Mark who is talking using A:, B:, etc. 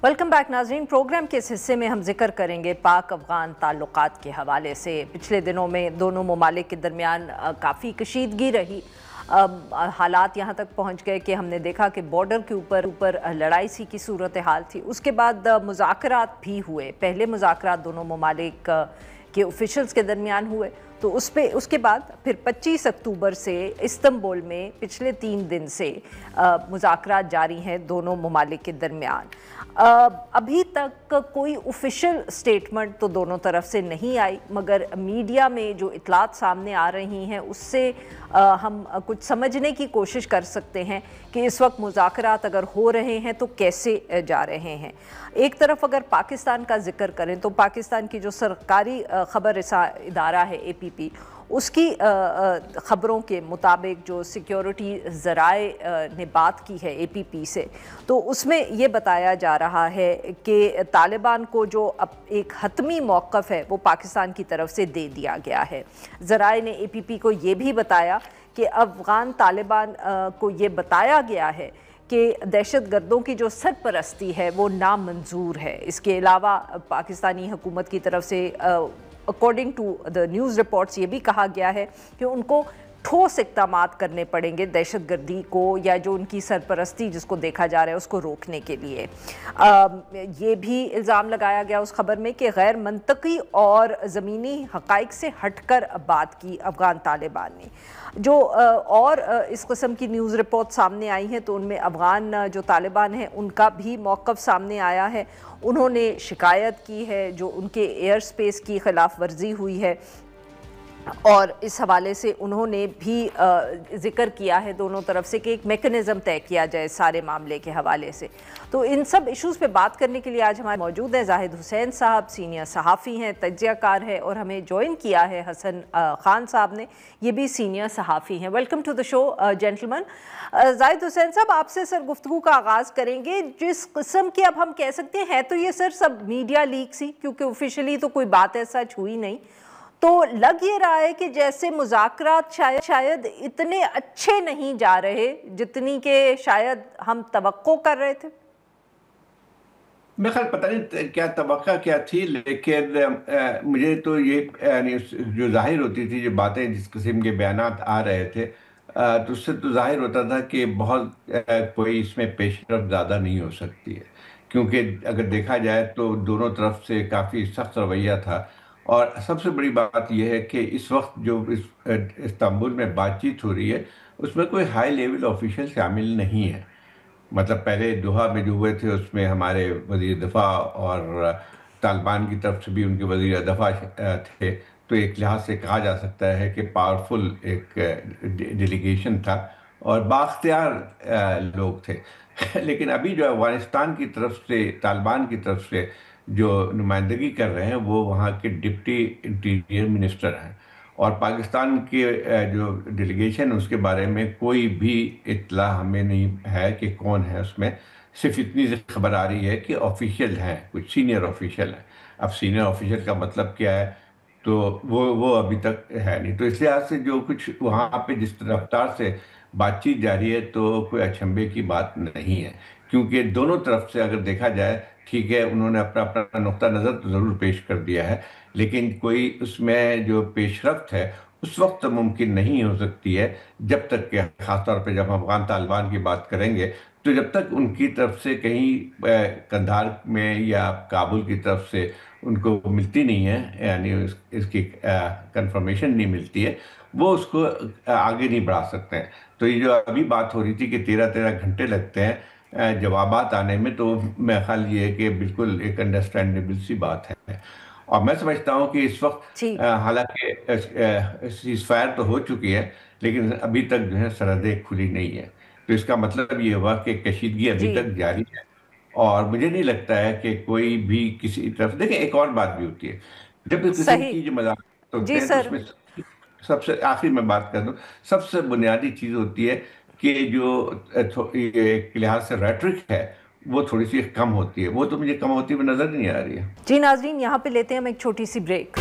A: Welcome back नाज़रीन। Programme के इस हिस्से में हम जिक्र करेंगे पाक अफ़गान ताल्लुकात के हवाले से। पिछले दिनों में दोनों ममालिक के दरमियान काफ़ी कशीदगी रही। हालात यहाँ तक पहुँच गए कि हमने देखा कि बॉर्डर के ऊपर लड़ाई सी की सूरत हाल थी। उसके बाद मुज़ाकरात भी हुए। पहले मुज़ाकरात दोनों ममालिक के ऑफिशल्स के दरमियान हुए, तो उसके बाद फिर 25 अक्टूबर से इस्तांबुल में पिछले 3 दिन से मुज़ाकरात जारी हैं दोनों ममालिक के दरमियान। अभी तक कोई ऑफिशियल स्टेटमेंट तो दोनों तरफ से नहीं आई, मगर मीडिया में जो इतलात सामने आ रही हैं उससे हम कुछ समझने की कोशिश कर सकते हैं कि इस वक्त मुज़ाकरात अगर हो रहे हैं तो कैसे जा रहे हैं। एक तरफ अगर पाकिस्तान का जिक्र करें तो पाकिस्तान की जो सरकारी ख़बर इदारा है APP, उसकी ख़बरों के मुताबिक जो सिक्योरिटी ज़राए ने बात की है APP से, तो उसमें ये बताया जा रहा है कि तालिबान को जो अब एक हतमी मौक़िफ़ है वो पाकिस्तान की तरफ से दे दिया गया है। ज़राए ने APP को ये भी बताया कि अफ़गान तालिबान को ये बताया गया है कि दहशतगर्दों की जो सरपरस्ती है वो नामंजूर है। इसके अलावा पाकिस्तानी हुकूमत की तरफ से according to the news reports ये भी कहा गया है कि उनको ठोस इक़दामात करने पड़ेंगे दहशतगर्दी को या जो उनकी सरपरस्ती जिसको देखा जा रहा है उसको रोकने के लिए। ये भी इल्ज़ाम लगाया गया उस खबर में कि गैर मंतकी और ज़मीनी हक़ाइक़ से हटकर बात की अफ़गान तालिबान ने। जो और इस किस्म की न्यूज़ रिपोर्ट सामने आई हैं तो उनमें अफ़गान जो तालिबान हैं उनका भी मौक़िफ़ सामने आया है। उन्होंने शिकायत की है जो उनके एयर स्पेस की ख़िलाफ़ वर्जी हुई है, और इस हवाले से उन्होंने भी ज़िक्र किया है दोनों तरफ से कि एक मेकनिज़म तय किया जाए सारे मामले के हवाले से। तो इन सब इश्यूज़ पे बात करने के लिए आज हमारे मौजूद हैं ज़ाहिद हुसैन साहब, सीनियर सहाफ़ी हैं, तज्ज़ियाकार हैं, और हमें ज्वाइन किया है हसन ख़ान साहब ने, ये भी सीनियर सहाफ़ी हैं। Welcome to the show gentleman. Zahid Hussain sahab, आपसे सर गुफ्तगू का आगाज़ करेंगे। जिस किस्म की अब हम कह सकते हैं तो ये सर सब मीडिया लीक सी, क्योंकि ऑफिशियली तो कोई बात ऐसा हुई नहीं, तो लग ये रहा है कि जैसे मुज़ाकरात शायद इतने अच्छे नहीं जा रहे जितनी के शायद हम तवक्को कर रहे थे।
B: मैं ख़ैर पता नहीं क्या तवक्का क्या थी, लेकिन मुझे तो ये जो ज़ाहिर होती थी, जो बातें जिस किस्म के बयानात आ रहे थे, तो उससे तो ज़ाहिर होता था कि बहुत कोई इसमें पेशरफ्त ज़्यादा नहीं हो सकती है, क्योंकि अगर देखा जाए तो दोनों तरफ से काफ़ी सख्त रवैया था। और सबसे बड़ी बात यह है कि इस वक्त जो इस्तांबुल में बातचीत हो रही है उसमें कोई हाई लेवल ऑफिशियल शामिल नहीं है। मतलब पहले दोहा में जो हुए थे उसमें हमारे वज़ीर दफ़ा और तालिबान की तरफ से भी उनके वज़ीर दफ़ा थे, तो एक लिहाज से कहा जा सकता है कि पावरफुल एक डेलीगेशन था और बाख्तियार लोग थे। लेकिन अभी जो अफ़गानिस्तान की तरफ से, तालिबान की तरफ से जो नुमाइंदगी कर रहे हैं वो वहाँ के डिप्टी इंटीरियर मिनिस्टर हैं, और पाकिस्तान के जो डेलीगेशन उसके बारे में कोई भी इत्तला हमें नहीं है कि कौन है उसमें। सिर्फ इतनी सी खबर आ रही है कि ऑफिशियल हैं, कुछ सीनियर ऑफिशियल हैं। अब सीनियर ऑफिशियल का मतलब क्या है, तो वो अभी तक है नहीं। तो इस लिहाज से जो कुछ वहाँ पे जिस रफ्तार से बातचीत जारी है तो कोई अचंभे की बात नहीं है, क्योंकि दोनों तरफ से अगर देखा जाए, ठीक है, उन्होंने अपना अपना नुक्ता नज़र तो ज़रूर पेश कर दिया है, लेकिन कोई उसमें जो पेशरफ्त है उस वक्त तो मुमकिन नहीं हो सकती है जब तक कि, ख़ासतौर पे जब हम अफ़गान तालिबान की बात करेंगे, तो जब तक उनकी तरफ से कहीं कंधार में या काबुल की तरफ से उनको मिलती नहीं है, यानी इसकी कंफर्मेशन नहीं मिलती है, वो उसको आगे नहीं बढ़ा सकते हैं। तो ये जो अभी बात हो रही थी कि 13-13 घंटे लगते हैं जवाबात आने में, तो मेरा ख्याल ये है कि बिल्कुल एक अंडरस्टैंडेबल सी बात है। और मैं समझता हूँ कि इस वक्त हालांकि सीज़फायर तो हो चुकी है, लेकिन अभी तक जो है सरहदें खुली नहीं है। तो इसका मतलब ये हुआ कि कशीदगी अभी तक जारी है, और मुझे नहीं लगता है कि कोई भी किसी तरफ, देखिए एक और बात भी होती है, जब इस किस्म की जो मज़ाक़ होते हैं तो उसमें सबसे आखिरी में बात कर दूँ, सबसे बुनियादी चीज़ होती है कि जो एक लिहाज से रेटरिक है वो थोड़ी सी कम होती है। वो तो मुझे कम होती हुई नज़र नहीं आ रही है।
A: जी नाज़रीन, यहाँ पे लेते हैं हम एक छोटी सी ब्रेक।